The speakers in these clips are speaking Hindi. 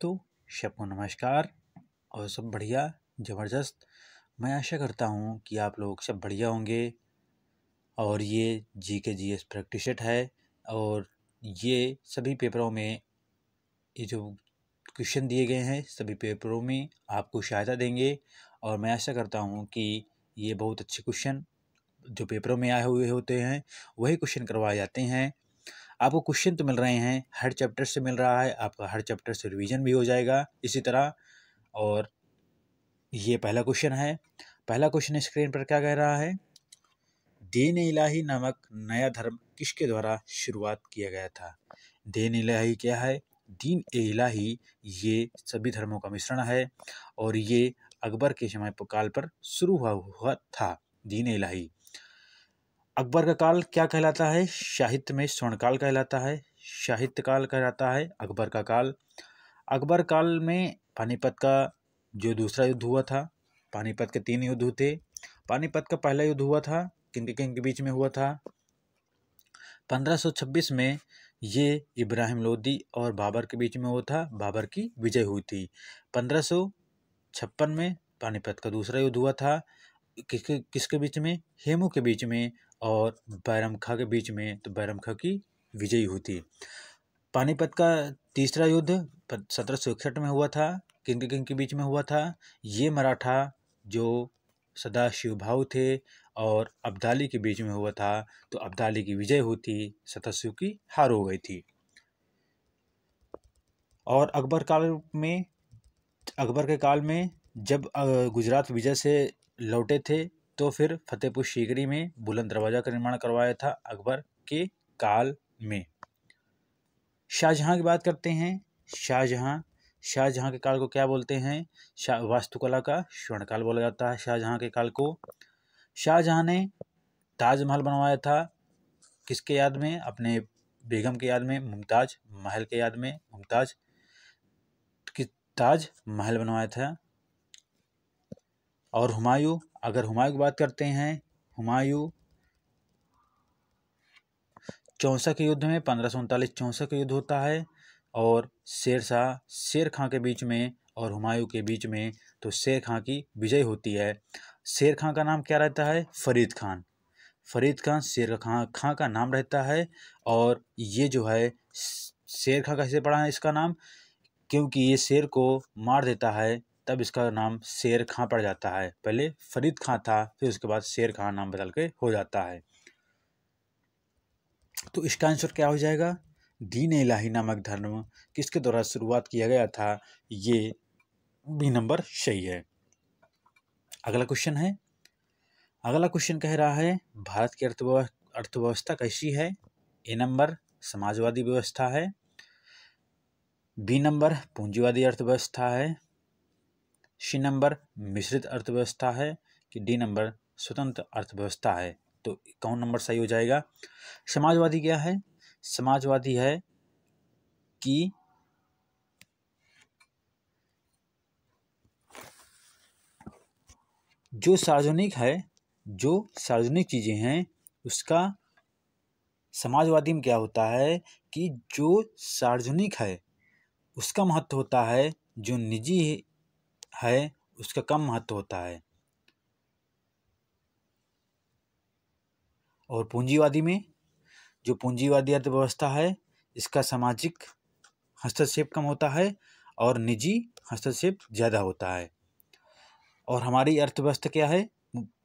तो सबको नमस्कार और सब बढ़िया ज़बरदस्त। मैं आशा करता हूँ कि आप लोग सब बढ़िया होंगे। और ये जीके जीएस प्रैक्टिस सेट है और ये सभी पेपरों में ये जो क्वेश्चन दिए गए हैं सभी पेपरों में आपको सहायता देंगे। और मैं आशा करता हूँ कि ये बहुत अच्छे क्वेश्चन जो पेपरों में आए हुए होते हैं वही क्वेश्चन करवाए जाते हैं। आपको क्वेश्चन तो मिल रहे हैं, हर चैप्टर से मिल रहा है, आपका हर चैप्टर से रिवीजन भी हो जाएगा इसी तरह। और ये पहला क्वेश्चन है। पहला क्वेश्चन स्क्रीन पर क्या कह रहा है? दीन इलाही नामक नया धर्म किसके द्वारा शुरुआत किया गया था? दीन इलाही क्या है? दीन इलाही ये सभी धर्मों का मिश्रण है और ये अकबर के समय काल पर शुरू हुआ था। दीन इलाही अकबर का काल क्या कहलाता है? साहित्य में स्वर्णकाल कहलाता है, साहित्य काल कहलाता है अकबर का काल। अकबर काल में पानीपत का जो दूसरा युद्ध हुआ था, पानीपत के 3 युद्ध हुए। पानीपत का पहला युद्ध हुआ था, किन के बीच में हुआ था? 1526 में ये इब्राहिम लोदी और बाबर के बीच में हुआ था, बाबर की विजय हुई थी। 1556 में पानीपत का दूसरा युद्ध हुआ था, किसके बीच में? हेमू के बीच में और बैरम खां के बीच में, तो बैरम खां की विजयी हुई थी। पानीपत का तीसरा युद्ध 1761 में हुआ था, किन के बीच में हुआ था? ये मराठा जो सदाशिव भाऊ थे और अब्दाली के बीच में हुआ था, तो अब्दाली की विजय हुई थी, सदाशिव की हार हो गई थी। और अकबर के काल में जब गुजरात विजय से लौटे थे तो फिर फतेहपुर सीकरी में बुलंद दरवाजा का निर्माण करवाया था अकबर के काल में। शाहजहां की बात करते हैं। शाहजहां के काल को क्या बोलते हैं? वास्तुकला का स्वर्णकाल बोला जाता है शाहजहां के काल को। शाहजहां ने ताजमहल बनवाया था, किसके याद में? अपने बेगम के याद में, मुमताज महल के याद में, मुमताज की ताज महल बनवाया था। और हुमायूं, अगर हुमायूं की बात करते हैं, हुमायूं 64 के युद्ध में 1539-64 का युद्ध होता है और शेर खां के बीच में और हुमायूं के बीच में, तो शेर खां की विजय होती है। शेर खां का नाम क्या रहता है? फरीद खान। फरीद खान शेर खां का नाम रहता है। और ये जो है शेर खां कैसे पड़ा है इसका नाम? क्योंकि ये शेर को मार देता है, तब इसका नाम शेर खां पड़ जाता है। पहले फरीद खां था, फिर उसके बाद शेर खां नाम बदल के हो जाता है। तो इसका आंसर क्या हो जाएगा? दीन इलाही नामक धर्म किसके द्वारा शुरुआत किया गया था? ये बी नंबर सही है। अगला क्वेश्चन है। अगला क्वेश्चन कह रहा है भारत की अर्थव्यवस्था कैसी है? ए नंबर समाजवादी व्यवस्था है, बी नंबर पूंजीवादी अर्थव्यवस्था है, सी नंबर मिश्रित अर्थव्यवस्था है, कि डी नंबर स्वतंत्र अर्थव्यवस्था है। तो कौन नंबर सही हो जाएगा? समाजवादी क्या है? समाजवादी है कि जो सार्वजनिक चीजें हैं उसका, समाजवादी में क्या होता है कि जो सार्वजनिक है उसका महत्व होता है, जो निजी है उसका कम महत्व होता है। और पूंजीवादी में, जो पूंजीवादी अर्थव्यवस्था है इसका सामाजिक हस्तक्षेप कम होता है और निजी हस्तक्षेप ज़्यादा होता है। और हमारी अर्थव्यवस्था क्या है?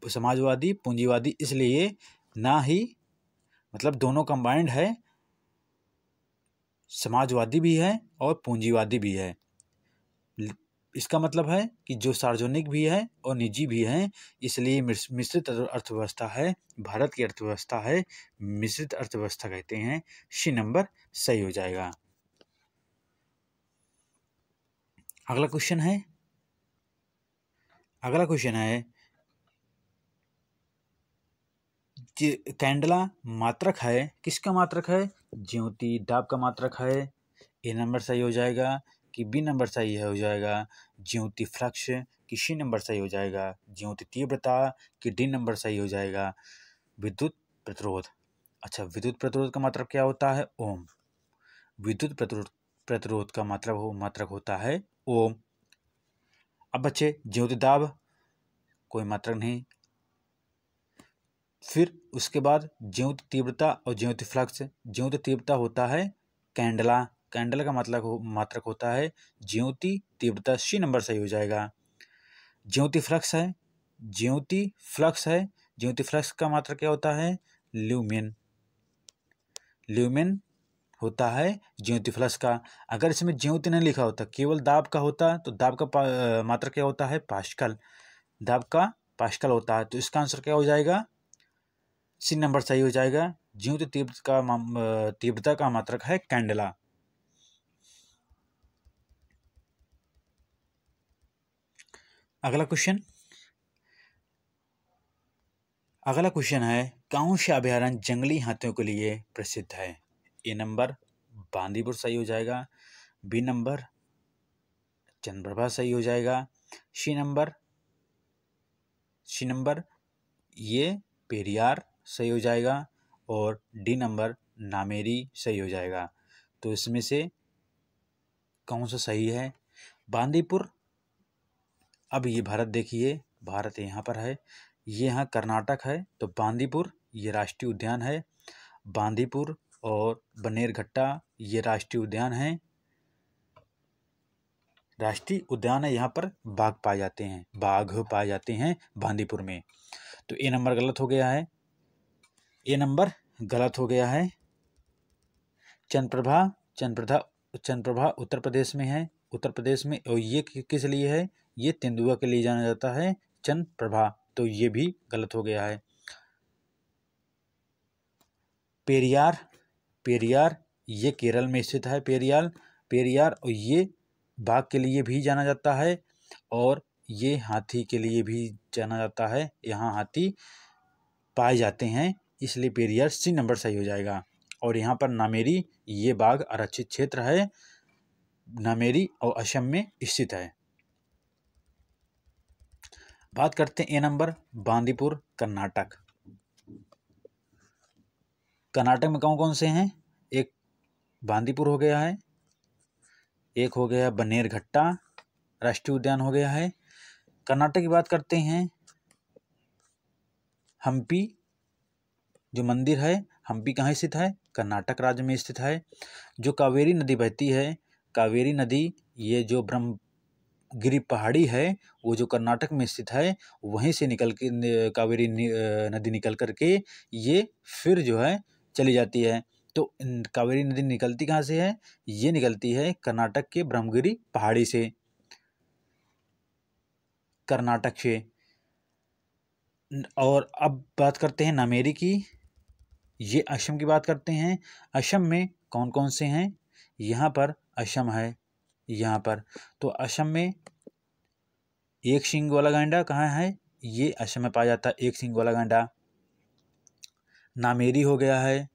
समाजवादी पूंजीवादी, इसलिए ना ही, मतलब दोनों कंबाइंड है, समाजवादी भी है और पूंजीवादी भी है। इसका मतलब है कि जो सार्वजनिक भी है और निजी भी है, इसलिए मिश्रित अर्थव्यवस्था है। भारत की अर्थव्यवस्था है मिश्रित अर्थव्यवस्था कहते हैं। सी नंबर सही हो जाएगा। अगला क्वेश्चन है। कैंडला मात्रक है, किसका मात्रक है? ज्योति दाब का मात्रक है। ए नंबर सही हो जाएगा, कि बी नंबर सही हो जाएगा? ज्योति फ्लक्स, कि सी नंबर सही हो जाएगा? ज्योति तीव्रता, कि डी नंबर सही हो जाएगा? विद्युत प्रतिरोध। अच्छा, विद्युत प्रतिरोध का मात्रक क्या होता है? ओम। विद्युत प्रतिरोध का मात्रक होता है ओम। अब बच्चे ज्योतिदाब कोई मात्रक नहीं। फिर उसके बाद ज्योति तीव्रता और ज्योति फ्लक्स। ज्योति तीव्रता होता है कैंडला। कैंडला का मात्रक होता है ज्योति तीव्रता, सी नंबर सही हो जाएगा। ज्योति फ्लक्स है, ज्योति फ्लक्स का मात्रक क्या होता है ल्यूमेन। ल्यूमेन होता है ज्योति फ्लक्स का। अगर इसमें ज्योति नहीं लिखा होता, केवल दाब का होता, तो दाब का मात्रक क्या होता है पास्कल। दाब का पास्कल होता है। तो इसका आंसर क्या हो जाएगा, सी नंबर सही हो जाएगा। ज्योति तीव्रता का मात्रक है कैंडला। अगला क्वेश्चन है कौन सा अभयारण्य जंगली हाथियों के लिए प्रसिद्ध है। ए नंबर बांदीपुर सही हो जाएगा। बी नंबर चंद्रप्रभा सही हो जाएगा। सी नंबर ये पेरियार सही हो जाएगा। और डी नंबर नामेरी सही हो जाएगा। तो इसमें से कौन सा सही है। बांदीपुर, अब ये भारत देखिए, भारत यहाँ पर है, ये यहाँ कर्नाटक है। तो बांदीपुर ये राष्ट्रीय उद्यान है। बांदीपुर और बनेरघट्टा ये राष्ट्रीय उद्यान है। राष्ट्रीय उद्यान है, यहाँ पर बाघ पाए जाते हैं बांदीपुर में। तो ए नंबर गलत हो गया है। चंद्रप्रभा उत्तर प्रदेश में है। और ये किस लिए है, ये तेंदुआ के लिए जाना जाता है चंद्रप्रभा। तो ये भी गलत हो गया है। पेरियार ये केरल में स्थित है। पेरियार और ये बाघ के लिए भी जाना जाता है और ये हाथी के लिए भी जाना जाता है। यहाँ हाथी पाए जाते हैं, इसलिए पेरियार सी नंबर सही हो जाएगा। और यहाँ पर नामेरी ये बाघ आरक्षित क्षेत्र है। नामेरी और असम में स्थित है। बात करते हैं ए नंबर बांदीपुर कर्नाटक। कर्नाटक में कौन कौन से हैं, एक बांदीपुर हो गया है, एक हो गया बनेरघट्टा राष्ट्रीय उद्यान हो गया है। कर्नाटक की बात करते हैं, हम्पी जो मंदिर है, हम्पी कहाँ स्थित है, कर्नाटक राज्य में स्थित है। जो कावेरी नदी बहती है, कावेरी नदी ये जो ब्रह्मगिरी पहाड़ी है, वो जो कर्नाटक में स्थित है, वहीं से निकल के कावेरी नदी निकल करके ये फिर जो है चली जाती है। तो कावेरी नदी निकलती कहाँ से है, ये निकलती है कर्नाटक के ब्रह्मगिरी पहाड़ी से, कर्नाटक से। और अब बात करते हैं नामेरी की, ये असम की बात करते हैं। असम में कौन कौन से हैं, यहाँ पर असम है, यहाँ पर तो असम में एक सींग वाला गैंडा कहाँ है, ये असम में पाया जाता है एक सींग वाला गैंडा। नामेरी हो गया है,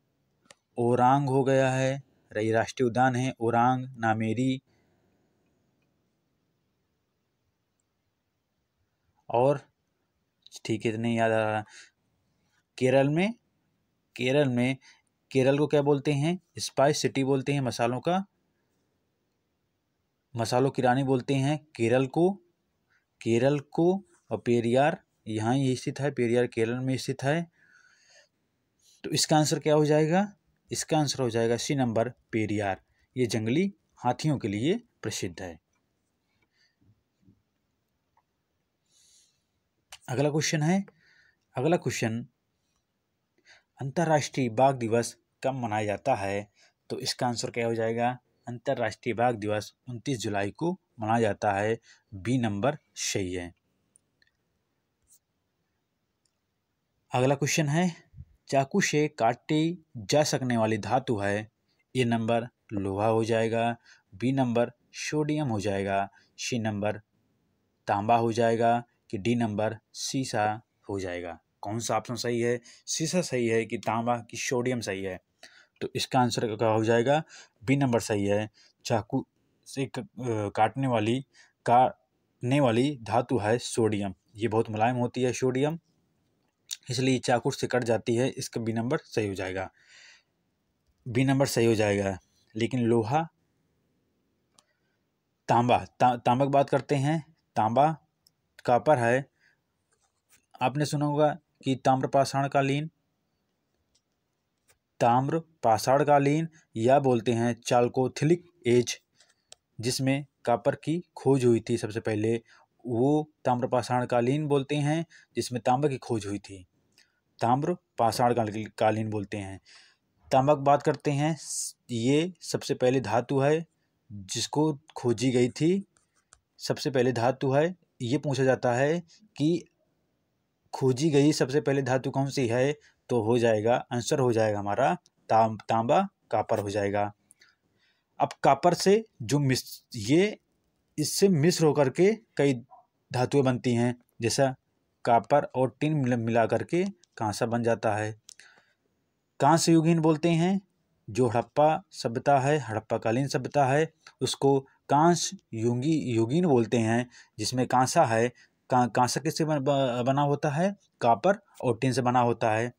ओरांग हो गया है, राष्ट्रीय उद्यान है ओरांग, नामेरी। और ठीक है, नहीं याद आ रहा। केरल को क्या बोलते हैं, स्पाइस सिटी बोलते हैं, मसालों की रानी बोलते हैं केरल को। और पेरियार यहाँ ही स्थित है, पेरियार केरल में स्थित है। तो इसका आंसर क्या हो जाएगा, इसका आंसर हो जाएगा सी नंबर पेरियार। ये जंगली हाथियों के लिए प्रसिद्ध है। अगला क्वेश्चन अंतर्राष्ट्रीय बाघ दिवस कब मनाया जाता है। तो इसका आंसर क्या हो जाएगा, अंतर्राष्ट्रीय बाघ दिवस 29 जुलाई को मनाया जाता है। बी नंबर सही है। अगला क्वेश्चन है चाकू से काटी जा सकने वाली धातु है। ए नंबर लोहा हो जाएगा, बी नंबर सोडियम हो जाएगा, सी नंबर तांबा हो जाएगा, कि डी नंबर सीसा हो जाएगा। कौन सा ऑप्शन सही है, सीसा सही है कि तांबा कि सोडियम सही है। तो इसका आंसर क्या हो जाएगा, बी नंबर सही है। चाकू से काटने वाली धातु है सोडियम। ये बहुत मुलायम होती है सोडियम, इसलिए चाकू से कट जाती है। इसका बी नंबर सही हो जाएगा। लेकिन लोहा तांबा की बात करते हैं। तांबा कॉपर है। आपने सुना होगा कि ताम्र पाषाणकालीन या बोलते हैं चाल्कोथिलिक एज, जिसमें कॉपर की खोज हुई थी सबसे पहले, वो ताम्र पाषाणकालीन बोलते हैं, जिसमें तांबा की खोज हुई थी, ताम्र पाषाणकालीन बोलते हैं। तांबा की बात करते हैं, ये सबसे पहले धातु है जिसको खोजी गई थी, सबसे पहले धातु है। ये पूछा जाता है कि खोजी गई सबसे पहले धातु कौन सी है, तो हो जाएगा, आंसर हो जाएगा हमारा तांबा कॉपर हो जाएगा। अब कॉपर से जो इससे मिश्र होकर के कई धातुएं बनती हैं, जैसा कॉपर और टिन मिला करके कांसा बन जाता है। कांस्य युगीन बोलते हैं, जो हड़प्पा सभ्यता है, हड़प्पाकालीन सभ्यता है, उसको कांस्य युगीन बोलते हैं, जिसमें कांसा है। कांसा किससे बना होता है, कॉपर और टिन से बना होता है।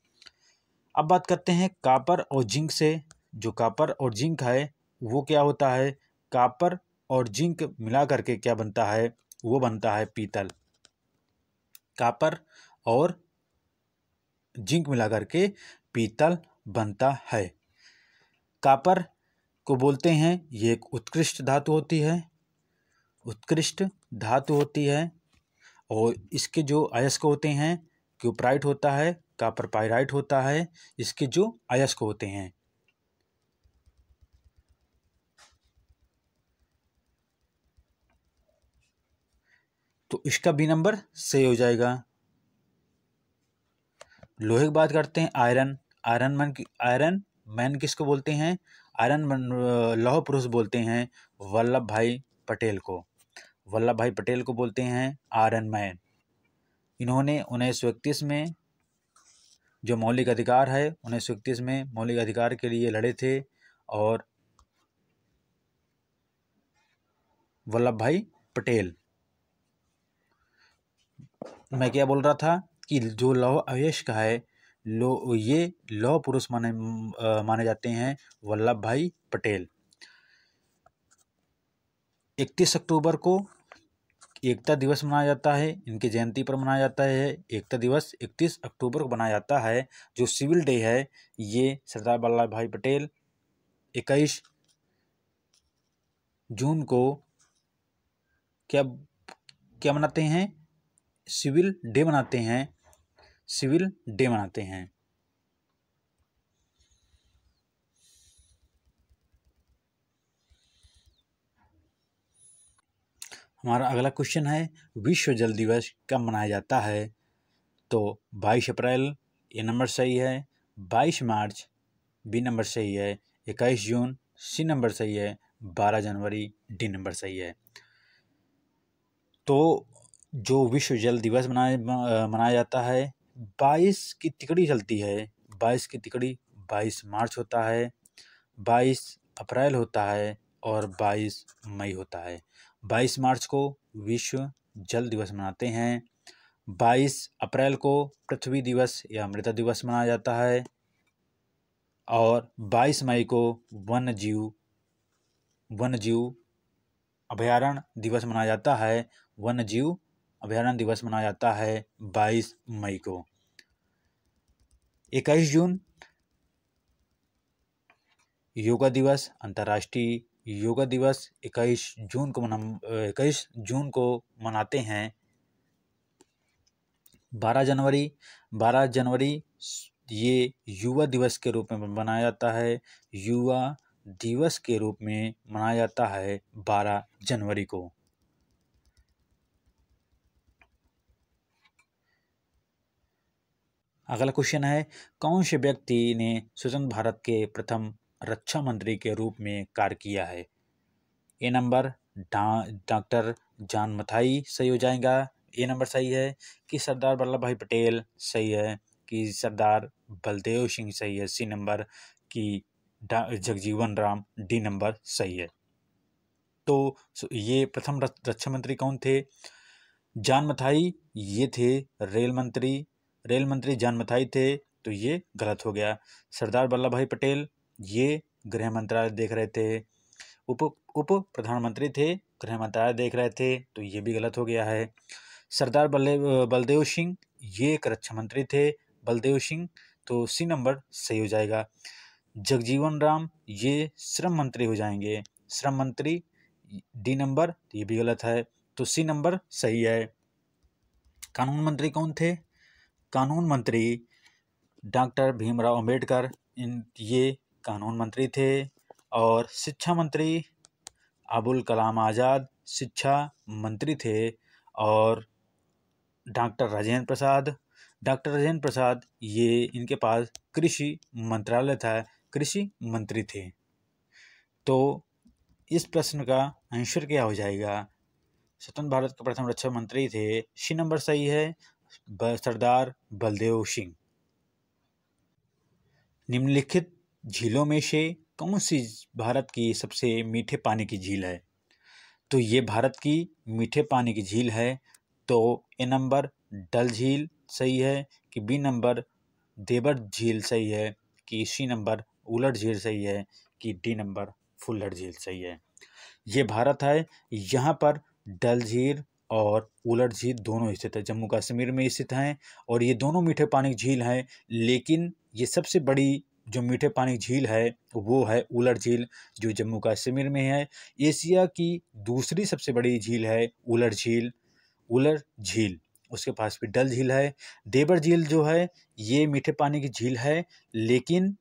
अब बात करते हैं कॉपर और जिंक से। जो कॉपर और जिंक है वो क्या होता है, कॉपर और जिंक मिला करके क्या बनता है, वो बनता है पीतल। कॉपर और जिंक मिला करके पीतल बनता है। कॉपर को बोलते हैं, ये एक उत्कृष्ट धातु होती है, उत्कृष्ट धातु होती है। और इसके जो अयस्क होते हैं, क्यूप्राइट होता है, कॉपर पाइराइट होता है, इसके जो अयस्क होते हैं। तो इसका बी नंबर सही हो जाएगा। लोहे की बात करते हैं, आयरन मैन किसको बोलते हैं, लौह पुरुष बोलते हैं वल्लभ भाई पटेल को। वल्लभ भाई पटेल को बोलते हैं आयरन मैन। इन्होंने 1931 में जो मौलिक अधिकार है, 1931 में मौलिक अधिकार के लिए लड़े थे। और वल्लभ भाई पटेल, मैं क्या बोल रहा था कि जो लौह अयस्क है, ये लौह पुरुष माने जाते हैं वल्लभ भाई पटेल। 31 अक्टूबर को एकता दिवस मनाया जाता है, इनकी जयंती पर मनाया जाता है। एकता दिवस 31 अक्टूबर को मनाया जाता है। जो सिविल डे है, ये सरदार वल्लभ भाई पटेल 21 जून को क्या क्या मनाते हैं, सिविल डे मनाते हैं, सिविल डे मनाते हैं। हमारा अगला क्वेश्चन है, विश्व जल दिवस कब मनाया जाता है, तो 22 अप्रैल ये नंबर सही है, 22 मार्च बी नंबर सही है, 21 जून सी नंबर सही है, 12 जनवरी डी नंबर सही है। तो जो विश्व जल दिवस मनाया जाता है, 22 की तिकड़ी चलती है, 22 की तिकड़ी 22 मार्च होता है, 22 अप्रैल होता है और 22 मई होता है। 22 मार्च को विश्व जल दिवस मनाते हैं, 22 अप्रैल को पृथ्वी दिवस या मृदा दिवस मनाया जाता है, और 22 मई को वन्यजीव अभयारण्य दिवस मनाया जाता है। वन्यजीव अभयारण्य दिवस मनाया जाता है 22 मई को। 21 जून योगा दिवस, अंतर्राष्ट्रीय योगा दिवस 21 जून को मनाते हैं। 12 जनवरी ये युवा दिवस के रूप में मनाया जाता है, युवा दिवस के रूप में मनाया जाता है 12 जनवरी को। अगला क्वेश्चन है, कौन से व्यक्ति ने स्वतंत्र भारत के प्रथम रक्षा मंत्री के रूप में कार्य किया है। ए नंबर डॉक्टर जॉन मथाई सही हो जाएगा, ए नंबर सही है। कि सरदार वल्लभ भाई पटेल सही है, कि सरदार बलदेव सिंह सही है, सी नंबर। कि जगजीवन राम, डी नंबर सही है। तो ये प्रथम रक्षा मंत्री कौन थे, जॉन मथाई ये थे रेल मंत्री जॉन मथाई थे, तो ये गलत हो गया। सरदार वल्लभ भाई पटेल ये गृह मंत्रालय देख रहे थे। उप प्रधानमंत्री थे गृह मंत्रालय देख रहे थे, तो ये भी गलत हो गया है। सरदार बलदेव सिंह, ये एक रक्षा मंत्री थे, बलदेव सिंह, तो सी नंबर सही हो जाएगा। जगजीवन राम, ये श्रम मंत्री हो जाएंगे, श्रम मंत्री, डी नंबर, ये भी गलत है, तो सी नंबर सही है। कानून मंत्री कौन थे? कानून मंत्री डॉक्टर भीमराव अंबेडकर, ये कानून मंत्री थे। और शिक्षा मंत्री अबुल कलाम आज़ाद, शिक्षा मंत्री थे। और डॉक्टर राजेंद्र प्रसाद, ये इनके पास कृषि मंत्रालय था, कृषि मंत्री थे। तो इस प्रश्न का आंसर क्या हो जाएगा? स्वतंत्र भारत के प्रथम रक्षा मंत्री थे, सी नंबर सही है, सरदार बलदेव सिंह। निम्नलिखित झीलों में से कौन सी भारत की सबसे मीठे पानी की झील है? तो ये भारत की मीठे पानी की झील है। तो ए नंबर डल झील सही है, कि बी नंबर देवर झील सही है, कि सी नंबर उलट झील सही है, कि डी नंबर फुल्लर झील सही है। ये भारत है, यहाँ पर डल झील और उलट झील दोनों स्थित है, जम्मू कश्मीर में स्थित हैं। और ये दोनों मीठे पानी की झील हैं, लेकिन ये सबसे बड़ी जो मीठे पानी की झील है वो है उलट झील, जो जम्मू कश्मीर में है। एशिया की दूसरी सबसे बड़ी झील है उलट झील, उसके पास भी डल झील है। देवर झील जो है ये मीठे पानी की झील है, लेकिन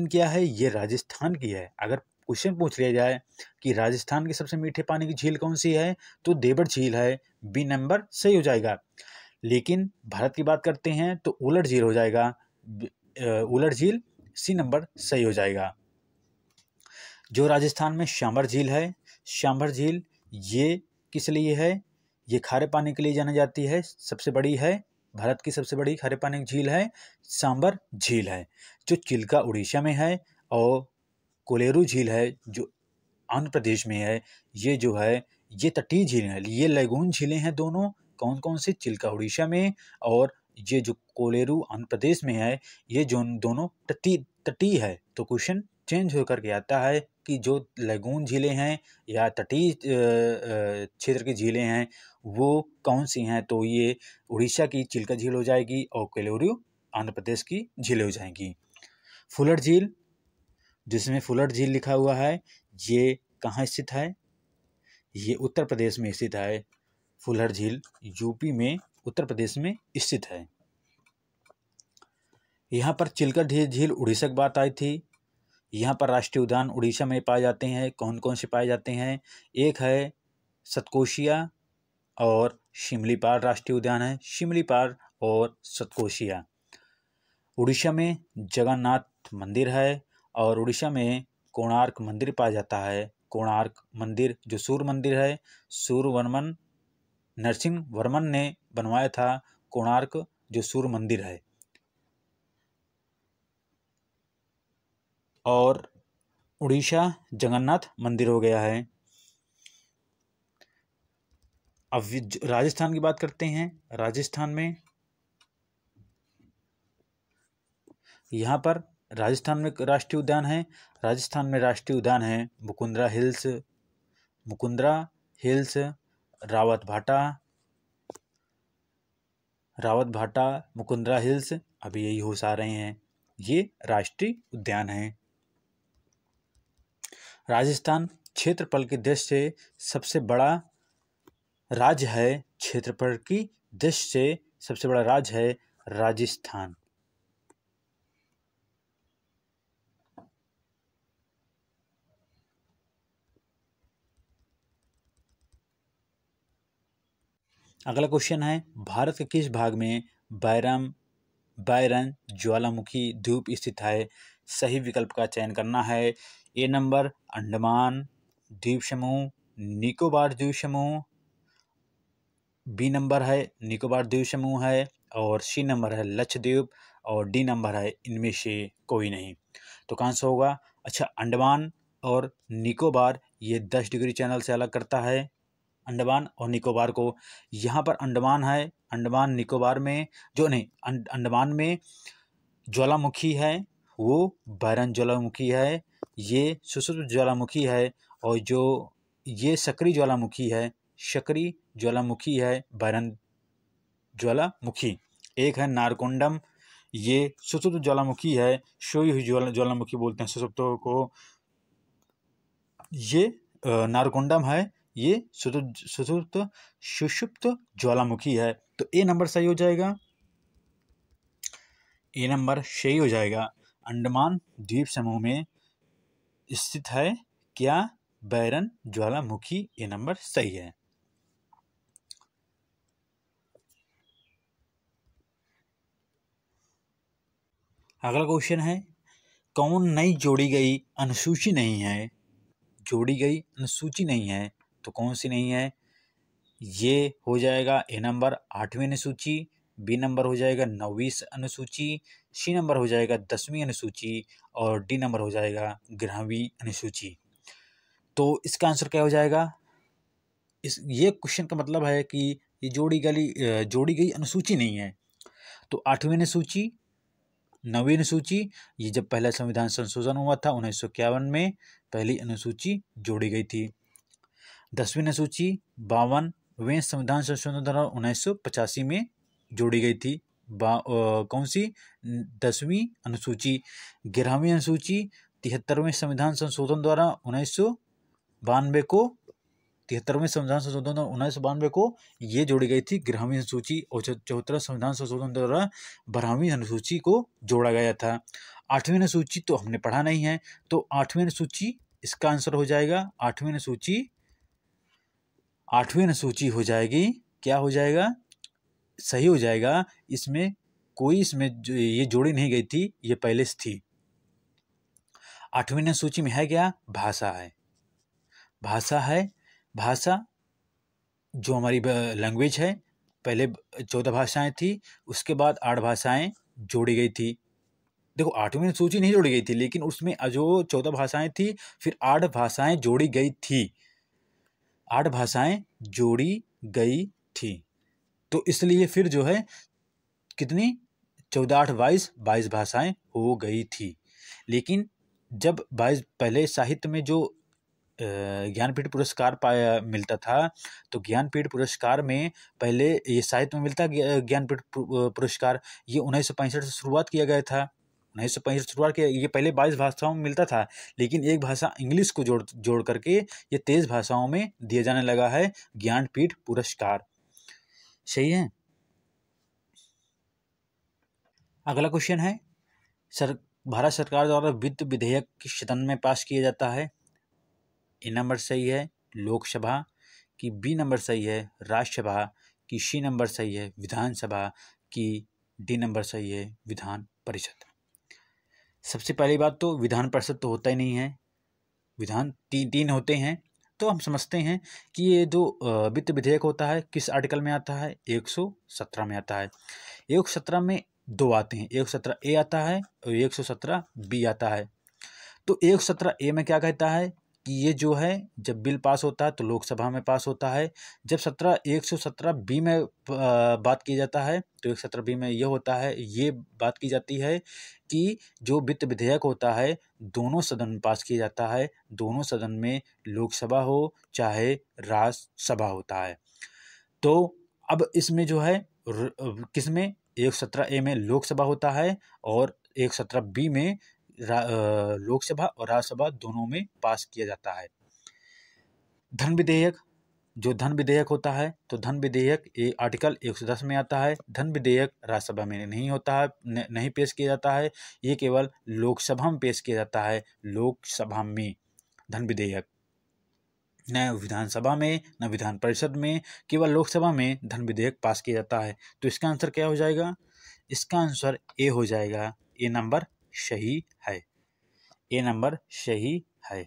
क्या है, ये राजस्थान की है। अगर क्वेश्चन पूछ लिया जाए कि राजस्थान की सबसे मीठे पानी की झील कौन सी है, तो देवर झील है, बी नंबर सही हो जाएगा। लेकिन भारत की बात करते हैं तो उलट झील हो जाएगा, उलट झील सी नंबर सही हो जाएगा। जो राजस्थान में सांभर झील है, सांभर झील ये किस लिए है? ये खारे पानी के लिए जानी जाती है, सबसे बड़ी है, भारत की सबसे बड़ी खारे पानी की झील है, सांभर झील है, जो चिल्का उड़ीसा में है। और कोलेरू झील है जो आंध्र प्रदेश में है। ये जो है ये तटीय झील है, ये लैगून झीलें हैं दोनों। कौन कौन सी? चिल्का उड़ीसा में, और ये जो कोलेरू आंध्र प्रदेश में है, ये जो दोनों तटीय है। तो क्वेश्चन चेंज होकर के आता है कि जो लैगून झीलें हैं या तटीय क्षेत्र की झीलें हैं वो कौन सी हैं? तो ये उड़ीसा की चिल्का झील हो जाएगी और कोलेरू आंध्र प्रदेश की झीलें हो जाएंगी। फुलर झील, जिसमें फुलर झील लिखा हुआ है, ये कहाँ स्थित है? ये उत्तर प्रदेश में स्थित है। फुलर झील यूपी में, उत्तर प्रदेश में स्थित है। यहाँ पर चिल्का झील उड़ीसा की बात आई थी। यहाँ पर राष्ट्रीय उद्यान उड़ीसा में पाए जाते हैं। कौन कौन से पाए जाते हैं? एक है सतकोशिया और शिमलीपाल राष्ट्रीय उद्यान है, शिमलीपाल और सतकोशिया। उड़ीसा में जगन्नाथ मंदिर है, और उड़ीसा में कोणार्क मंदिर पाया जाता है। कोणार्क मंदिर जो सूर्य मंदिर है, सूर्यवर्मन नरसिंह वर्मन ने बनवाया था कोणार्क जो सूर्य मंदिर है। और उड़ीसा जगन्नाथ मंदिर हो गया है। अब राजस्थान की बात करते हैं। राजस्थान में यहाँ पर राजस्थान में राष्ट्रीय उद्यान है। राजस्थान में राष्ट्रीय उद्यान है मुकुंदरा हिल्स, रावत भाटा, मुकुंदरा हिल्स, अभी यही होश आ रहे हैं, ये राष्ट्रीय उद्यान हैं। राजस्थान क्षेत्रफल की दृष्टि से सबसे बड़ा राज्य है। क्षेत्रफल की दृष्टि से सबसे बड़ा राज्य है राजस्थान। अगला क्वेश्चन है, भारत के किस भाग में बायरन ज्वालामुखी द्वीप स्थित है? सही विकल्प का चयन करना है। ए नंबर अंडमान द्वीप समूह, निकोबार द्वीप समूह, बी नंबर है निकोबार द्वीप समूह है, और सी नंबर है लक्षद्वीप, और डी नंबर है इनमें से कोई नहीं। तो कौन सा होगा? अच्छा, अंडमान और निकोबार ये 10 डिग्री चैनल से अलग करता है अंडमान और निकोबार को। यहाँ पर अंडमान है, अंडमान निकोबार में जो नहीं अंडमान में ज्वालामुखी है वो बायरन ज्वालामुखी है, ये सुषुप्त ज्वालामुखी है। और जो ये सक्रिय ज्वालामुखी है, सक्रिय ज्वालामुखी है बायरन ज्वालामुखी। एक है नारकोंडम, ये सुषुप्त ज्वालामुखी है, सोई हुई ज्वालामुखी बोलते हैं सुषुप्तों को। ये नारकोंडम है, ये सुषुप्त ज्वालामुखी है। तो ए नंबर सही हो जाएगा, ए नंबर सही हो जाएगा। अंडमान द्वीप समूह में स्थित है क्या? बैरन ज्वालामुखी। ए नंबर सही है। अगला क्वेश्चन है, कौन नई जोड़ी गई अनुसूची नहीं है? जोड़ी गई अनुसूची नहीं है तो कौन सी नहीं है? ये हो जाएगा ए नंबर 8वीं अनुसूची, बी नंबर हो जाएगा 9वीं अनुसूची, सी नंबर हो जाएगा 10वीं अनुसूची और डी नंबर हो जाएगा 11वीं अनुसूची। तो इसका आंसर क्या हो जाएगा? ये क्वेश्चन का मतलब है कि ये जोड़ी गई अनुसूची नहीं है। तो 8वीं अनुसूची, 9वीं अनुसूची, ये जब पहला संविधान संशोधन हुआ था 1951 में, पहली अनुसूची जोड़ी गई थी। 10वीं अनुसूची 52वें संविधान संशोधन द्वारा 1985 में जोड़ी गई थी। कौन सी? 10वीं अनुसूची। 11वीं अनुसूची 73वें संविधान संशोधन द्वारा 1992 को 73वें संविधान संशोधन द्वारा 1992 को ये जोड़ी गई थी 11वीं अनुसूची, और 74वें संविधान संशोधन द्वारा 12वीं अनुसूची को जोड़ा गया था। 8वीं अनुसूची तो हमने पढ़ा नहीं है, तो 8वीं अनुसूची इसका आंसर हो जाएगा। 8वीं अनुसूची हो जाएगी, क्या हो जाएगा? सही हो जाएगा। इसमें कोई ये जोड़ी नहीं गई थी, ये पहले से थी। 8वीं अनुसूची में है क्या? भाषा है। भाषा है, भाषा जो हमारी लैंग्वेज है, पहले 14 भाषाएं थी, उसके बाद 8 भाषाएं जोड़ी गई थी। देखो 8वीं अनुसूची नहीं जोड़ी गई थी, लेकिन उसमें जो 14 भाषाएं थी, फिर 8 भाषाएं जोड़ी गई थी। 8 भाषाएं जोड़ी गई थी, तो इसलिए फिर जो है कितनी? 14 8 22 भाषाएं हो गई थी। लेकिन जब 22 पहले साहित्य में जो ज्ञानपीठ पुरस्कार मिलता था, तो ज्ञानपीठ पुरस्कार में पहले ये साहित्य में मिलता ज्ञानपीठ पुरस्कार, ये 1965 से शुरुआत किया गया था। 1965 शुरुआत किया, ये पहले 22 भाषाओं में मिलता था, लेकिन एक भाषा इंग्लिश को जोड़ करके ये 23 भाषाओं में दिया जाने लगा है ज्ञानपीठ पुरस्कार। सही है। अगला क्वेश्चन है, भारत सरकार द्वारा वित्त विधेयक किस सदन में पास किया जाता है? ए नंबर सही है लोकसभा की, बी नंबर सही है राज्यसभा की, सी नंबर सही है विधानसभा की, डी नंबर सही है विधान परिषद। सबसे पहली बात तो विधान परिषद तो होता ही नहीं है, विधान तीन होते हैं। तो हम समझते हैं कि ये जो वित्त विधेयक होता है किस आर्टिकल में आता है? 117 में आता है। 117 में दो आते हैं, 117 ए आता है और 117 बी आता है। तो 117 ए में क्या कहता है कि ये जो है जब बिल पास होता है तो लोकसभा में पास होता है। जब 117 बी में बात की जाता है तो 117 बी में ये होता है, ये बात की जाती है कि जो वित्त विधेयक होता है दोनों सदन में पास किया जाता है, दोनों सदन में, लोकसभा हो चाहे राज्यसभा होता है। तो अब इसमें जो है किसमें? 117 ए में लोकसभा होता है और 117 बी में लोकसभा और राज्यसभा दोनों में पास किया जाता है। धन विधेयक, जो धन विधेयक होता है तो धन विधेयक आर्टिकल 110 में आता है। धन विधेयक राज्यसभा में नहीं होता है, नहीं पेश किया जाता है, ये केवल लोकसभा में पेश किया जाता है। लोकसभा में धन विधेयक, न विधानसभा में न विधान परिषद में, केवल लोकसभा में धन विधेयक पास किया जाता है। तो इसका आंसर क्या हो जाएगा? इसका आंसर ए हो जाएगा। ए नंबर सही है, ए नंबर सही है।